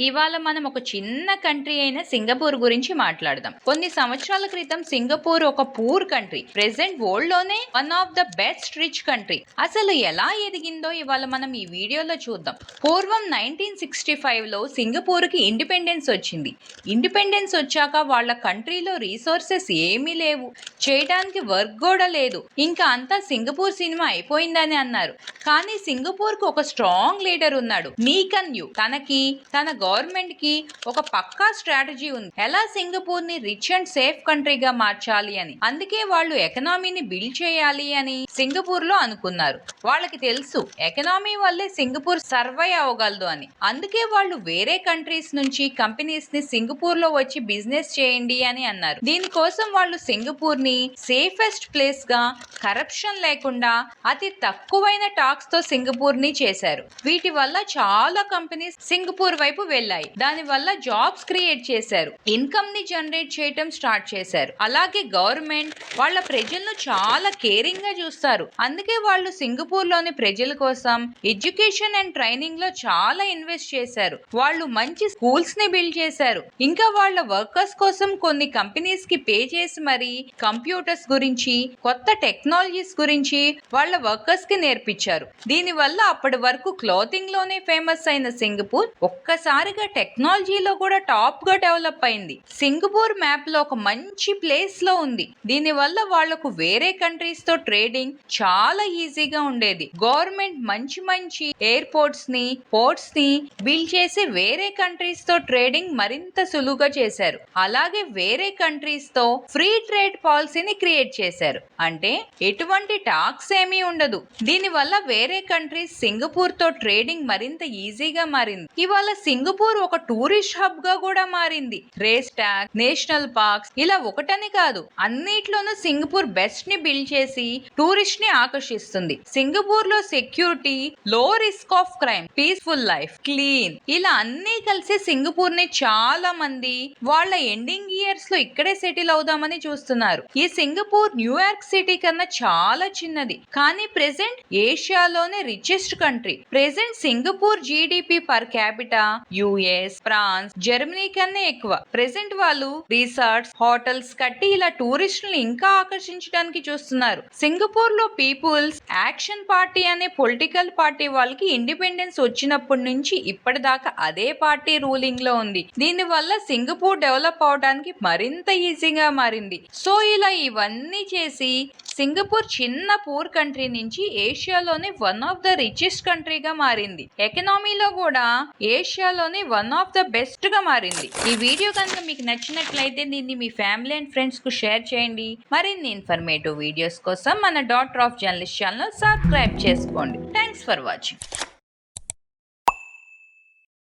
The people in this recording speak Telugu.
ఇవాళ మనం ఒక చిన్న కంట్రీ అయిన సింగపూర్ గురించి మాట్లాడదాం. కొన్ని సంవత్సరాల క్రితం సింగపూర్ ఒక పూర్ కంట్రీ. ప్రెసెంట్ వరల్డ్ లోనే one of the best rich country. అసలు ఎలా ఎదిగిందో ఇవాళ మనం ఈ వీడియోలో చూద్దాం. పూర్వం 1965 లో సింగపూర్ కి ఇండిపెండెన్స్ వచ్చింది. ఇండిపెండెన్స్ వచ్చాక వాళ్ళ కంట్రీలో రీసోర్సెస్ ఏమీ లేవు, చేయడానికి వర్క్ కూడా లేదు. ఇంకా అంతా సింగపూర్ సినిమా అయిపోయిందని అన్నారు. కానీ సింగపూర్ కు ఒక స్ట్రాంగ్ లీడర్ ఉన్నాడు, లీ కున్ యూ. తనకి తన గవర్నమెంట్ కి ఒక పక్కా స్ట్రాటజీ ఉంది, ఎలా సింగపూర్ ని రిచ్ అండ్ సేఫ్ కంట్రీగా మార్చాలి అని. అందుకే వాళ్ళు ఎకనామీని బిల్డ్ చేయాలి అని సింగపూర్ లో అనుకున్నారు. వాళ్ళకి తెలుసు ఎకనామీ వల్లే సింగపూర్ సర్వైవ్ అవ్వగలదు అని. అందుకే వాళ్ళు వేరే కంట్రీస్ నుంచి కంపెనీస్ ని సింగపూర్ లో వచ్చి బిజినెస్ చేయండి అని అన్నారు. దీనికోసం వాళ్ళు సింగపూర్ ని సేఫెస్ట్ ప్లేస్ గా, కరప్షన్ లేకుండా, అతి తక్కువైన టాక్స్ తో సింగపూర్ ని చేశారు. వీటి వల్ల చాలా కంపెనీస్ సింగపూర్ వైపు వెళ్ళాయి. దాని వల్ల జాబ్స్ క్రియేట్ చేశారు, ఇన్కమ్ ని జనరేట్ చేయటం స్టార్ట్ చేశారు. అలాగే గవర్నమెంట్ వాళ్ళ ప్రజలను చాలా కేరింగ్ గా చూస్తారు. అందుకే వాళ్ళు సింగపూర్ లోని ప్రజల కోసం ఎడ్యుకేషన్ అండ్ ట్రైనింగ్ లో చాలా ఇన్వెస్ట్ చేశారు. వాళ్ళు మంచి స్కూల్స్ ని బిల్డ్ చేశారు. ఇంకా వాళ్ళ వర్కర్స్ కోసం కొన్ని కంపెనీస్ కి పే చేసి మరి కంప్యూటర్స్ గురించి, కొత్త టెక్నాలజీస్ గురించి వాళ్ళ వర్కర్స్ కి నేర్పించారు. దీని వల్ల అప్పటి వరకు క్లాతింగ్ లోనే ఫేమస్ అయిన సింగపూర్ ఒక్కసారిగా టెక్నాలజీలో కూడా టాప్ గా డెవలప్ అయింది. సింగపూర్ మ్యాప్ లో ఒక మంచి ప్లేస్ లో ఉంది. దీని వల్ల వాళ్లకు వేరే కంట్రీస్ తో ట్రేడింగ్ చాలా ఈజీగా ఉండేది. గవర్నమెంట్ మంచి మంచి ఎయిర్పోర్ట్స్ ని, పోర్ట్స్ ని బిల్డ్ చేసి వేరే కంట్రీస్ తో ట్రేడింగ్ మరింత సులువుగా చేశారు. అలాగే వేరే కంట్రీస్ తో ఫ్రీ ట్రేడ్ పాలసీని క్రియేట్ చేశారు. అంటే ఎటువంటి టాక్స్ ఏమీ ఉండదు. దీని వల్ల వేరే కంట్రీస్ సింగపూర్ తో ట్రేడింగ్ మరింత ఈజీగా మారింది. ఇవాళ సింగపూర్ ఒక టూరిస్ట్ హబ్ గా కూడా మారింది. రేస్ ట్రాక్, నేషనల్ పార్క్స్ ఇలా ఒకటని కాదు, అన్నిట్లోనూ సింగపూర్ బెస్ట్ ని బిల్డ్ చేసి టూరిస్ట్ ని ఆకర్షిస్తుంది. సింగపూర్ లో సెక్యూరిటీ, లో risk of crime, peaceful life, clean ఇలా అన్ని కలిసి సింగపూర్ ని చాలా మంది వాళ్ళ ఎండింగ్ ఇయర్స్ లో ఇక్కడే సెటిల్ అవుదామని చూస్తున్నారు. ఈ సింగపూర్ న్యూయార్క్ సిటీ కన్నా చాలా చిన్నది, కానీ ప్రెసెంట్ ఏషియాలోనే richest country. Present Singapore GDP per capita US, France, Germany కన్నా ఎక్కువ. ప్రెసెంట్ వాళ్ళు రిసార్ట్స్, హోటల్స్ కట్టి ఇలా టూరిస్టులను ఇంకా ఆకర్షించడానికి చూస్తున్నారు. సింగపూర్ లో పీపుల్స్ యాక్షన్ పార్టీ అనే పొలిటికల్ పార్టీ వాళ్ళకి ఇండిపెండెన్స్ వచ్చినప్పటి నుంచి ఇప్పటిదాకా అదే పార్టీ రూలింగ్ లో ఉంది. దీని వల్ల సింగపూర్ డెవలప్ అవడానికి మరింత ఈజీగా మారింది. సో ఇలా ఇవన్నీ చేసి సింగపూర్ చిన్న పూర్ కంట్రీ నుంచి ఏషియాలోనే వన్ ఆఫ్ ద రిచెస్ట్ కంట్రీగా మారింది. ఎకనామీలో కూడా ఏషియాలోనే వన్ ఆఫ్ ద బెస్ట్ గా మారింది. ఈ వీడియో కనుక మీకు నచ్చినట్లయితే దీన్ని మీ ఫ్యామిలీ అండ్ ఫ్రెండ్స్ కు షేర్ చేయండి. మరిన్ని ఇన్ఫర్మేటివ్ వీడియోస్ కోసం మన doctor of journalist channel subscribe చేసుకోండి. Thanks for watching.